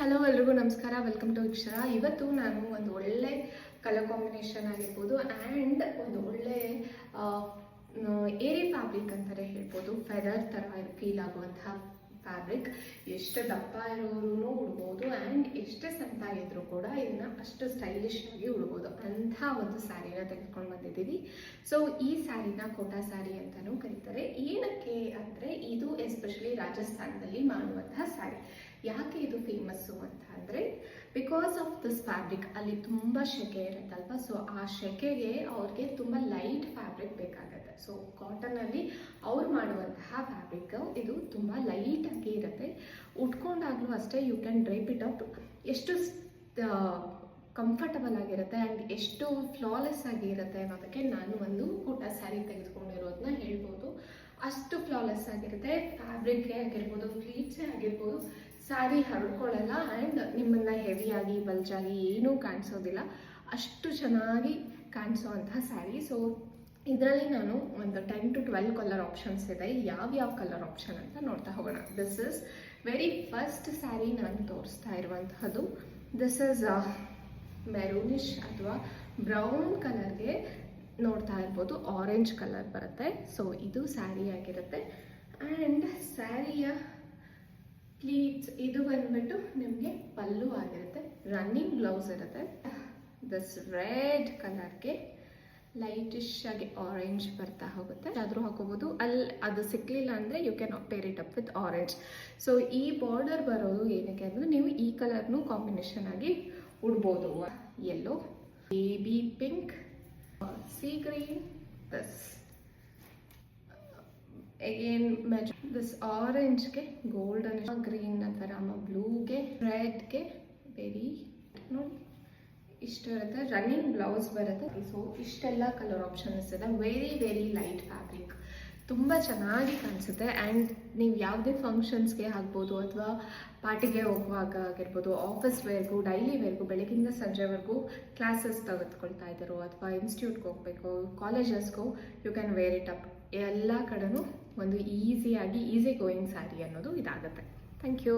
Hello ಎಲ್ರಿಗೂ ನಮಸ್ಕಾರ, welcome to ಅಕ್ಷರ. ಇವತ್ತು ನಾನು ಒಂದು ಒಳ್ಳೆ ಕಲರ್ ಕಾಂಬಿನೇಷನ್ ಆಗಿರ್ಬೋದು ಆ್ಯಂಡ್ ಒಂದು ಒಳ್ಳೆ ಏರಿ ಫ್ಯಾಬ್ರಿಕ್ ಅಂತಾರೆ ಹೇಳ್ಬೋದು. ಫೆದರ್ ಥರ ಫೀಲ್ ಆಗುವಂತಹ ಫ್ಯಾಬ್ರಿಕ್. ಎಷ್ಟು ದಪ್ಪ ಇರೋರು ಉಡ್ಬೋದು ಆ್ಯಂಡ್ ಎಷ್ಟೇ ಸಣ್ಣ ಇದ್ರೂ ಕೂಡ ಇದನ್ನ ಅಷ್ಟು ಸ್ಟೈಲಿಶ್ ಆಗಿ ಉಡ್ಬೋದು ಅಂಥ ಒಂದು ಸ್ಯಾರಿನ ತೆಗೆದುಕೊಂಡು ಬಂದಿದ್ದೀವಿ. ಸೊ ಈ ಸ್ಯಾರಿನ ಕೋಟಾ ಸ್ಯಾರಿ ಅಂತಲೂ ಕರೀತಾರೆ. ಏನಕ್ಕೆ ಅಂದರೆ ಇದು ಎಸ್ಪೆಷಲಿ ರಾಜಸ್ಥಾನದಲ್ಲಿ ಮಾಡುವಂತಹ ಸ್ಯಾರಿ. ಯಾಕೆ ಇದು ಫೇಮಸ್ಸು ಅಂತ ಅಂದರೆ ಬಿಕಾಸ್ ಆಫ್ ದಿಸ್ ಫ್ಯಾಬ್ರಿಕ್. ಅಲ್ಲಿ ತುಂಬ ಸೆಕೆ ಇರುತ್ತಲ್ವ, ಸೊ ಆ ಸೆಕೆಗೆ ಅವ್ರಿಗೆ ತುಂಬ ಲೈಟ್ ಫ್ಯಾಬ್ರಿಕ್ ಬೇಕಾಗುತ್ತೆ. ಸೊ ಕಾಟನಲ್ಲಿ ಅವ್ರು ಮಾಡುವಂತಹ ಫ್ಯಾಬ್ರಿಕ್ ಇದು ತುಂಬ ಲೈಟಾಗಿ ಇರುತ್ತೆ. ಉಟ್ಕೊಂಡಾಗಲೂ ಅಷ್ಟೇ ಯು ಕ್ಯಾನ್ ಡ್ರೈಪ್ ಇಟ್ ಅಪ್. ಎಷ್ಟು ಕಂಫರ್ಟಬಲ್ ಆಗಿರುತ್ತೆ ಆ್ಯಂಡ್ ಎಷ್ಟು ಫ್ಲಾಲೆಸ್ ಆಗಿರುತ್ತೆ ಅನ್ನೋದಕ್ಕೆ ನಾನು ಒಂದು ಕೋಟಾ ಸ್ಯಾರಿ ತೆಗೆದುಕೊಂಡಿರೋದನ್ನ ಹೇಳ್ಬೋದು. ಅಷ್ಟು ಫ್ಲಾಲೆಸ್ ಆಗಿರುತ್ತೆ. ಫ್ಯಾಬ್ರಿಕ್ಕೇ ಆಗಿರ್ಬೋದು, ಫ್ಲೀಟ್ಸೇ ಆಗಿರ್ಬೋದು, ಸ್ಯಾರಿ ಹರಡ್ಕೊಳ್ಳಲ್ಲ ಆ್ಯಂಡ್ ನಿಮ್ಮನ್ನು ಹೆವಿಯಾಗಿ ಬಲ್ಜಾಗಿ ಏನೂ ಕಾಣಿಸೋದಿಲ್ಲ. ಅಷ್ಟು ಚೆನ್ನಾಗಿ ಕಾಣಿಸೋವಂತಹ ಸ್ಯಾರಿ. ಸೊ ಇದರಲ್ಲಿ ನಾನು ಒಂದು 10 to 12 ಕಲರ್ ಆಪ್ಷನ್ಸ್ ಇದೆ. ಯಾವ ಕಲರ್ ಆಪ್ಷನ್ ಅಂತ ನೋಡ್ತಾ ಹೋಗೋಣ. This is very first sari ನಾನು ತೋರಿಸ್ತಾ ಇರುವಂತಹದ್ದು. ದಿಸ್ ಇಸ್ ಮೆರೂನಿಶ್ ಅಥವಾ ಬ್ರೌನ್ ಕಲರ್ಗೆ ನೋಡ್ತಾ ಇರ್ಬೋದು, ಆರೆಂಜ್ ಕಲರ್ ಬರುತ್ತೆ. ಸೊ ಇದು ಸ್ಯಾರಿ ಆಗಿರುತ್ತೆ ಆ್ಯಂಡ್ ಸ್ಯಾರಿಯ ಪ್ಲೀಟ್ಸ್ ಇದು ಬಂದ್ಬಿಟ್ಟು ನಿಮಗೆ ಪಲ್ಲು ಆಗಿರುತ್ತೆ. ರನ್ನಿಂಗ್ ಬ್ಲೌಸ್ ಇರುತ್ತೆ. ದಿಸ್ ರೆಡ್ ಕಲರ್ಗೆ ಲೈಟಿಶ್ ಆಗಿ ಆರೆಂಜ್ ಬರ್ತಾ ಹೋಗುತ್ತೆ. ಆದರೂ ಹಾಕೋಬೋದು. ಅದು ಸಿಕ್ಕಲಿಲ್ಲ ಅಂದರೆ you can pair it up with orange. So ಈ ಬಾರ್ಡರ್ ಬರೋದು ಏನಕ್ಕೆ ಅಂದರೆ ನೀವು ಈ ಕಲರ್ನು ಕಾಂಬಿನೇಷನ್ ಆಗಿ ಉಡ್ಬೋದು. Yellow, baby pink, sea green, this again match this orange ke golden green athara blue ge red ge very ನೋಡಿ ಇಷ್ಟ ಇರುತ್ತೆ. ರನ್ನಿಂಗ್ ಬ್ಲೌಸ್ ಬರುತ್ತೆ. ಸೊ ಇಷ್ಟೆಲ್ಲ ಕಲರ್ ಆಪ್ಷನ್ಸ್ ಇದೆ. ವೆರಿ ಲೈಟ್ ಫ್ಯಾಬ್ರಿಕ್, ತುಂಬ ಚೆನ್ನಾಗಿ ಕಾಣಿಸುತ್ತೆ. ಆ್ಯಂಡ್ ನೀವು ಯಾವುದೇ ಫಂಕ್ಷನ್ಸ್ಗೆ ಆಗ್ಬೋದು ಅಥವಾ ಪಾರ್ಟಿಗೆ ಹೋಗುವಾಗ ಆಗಿರ್ಬೋದು, ಆಫೀಸ್ ವೇರ್ಗೂ, ಡೈಲಿ ವೇರ್ಗೂ, ಬೆಳಗಿಂದ ಸಂಜೆವರೆಗೂ ಕ್ಲಾಸಸ್ ತೆಗೆದುಕೊಳ್ತಾ ಇದ್ದರು ಅಥವಾ ಇನ್ಸ್ಟಿಟ್ಯೂಟ್ಗೆ ಹೋಗಬೇಕು, ಕಾಲೇಜಸ್ಗೂ you can wear it up. ಎಲ್ಲ ಕಡೆನೂ ಒಂದು ಈಸಿ ಗೋಯಿಂಗ್ ಸ್ಯಾರಿ ಅನ್ನೋದು ಇದಾಗುತ್ತೆ. Thank you.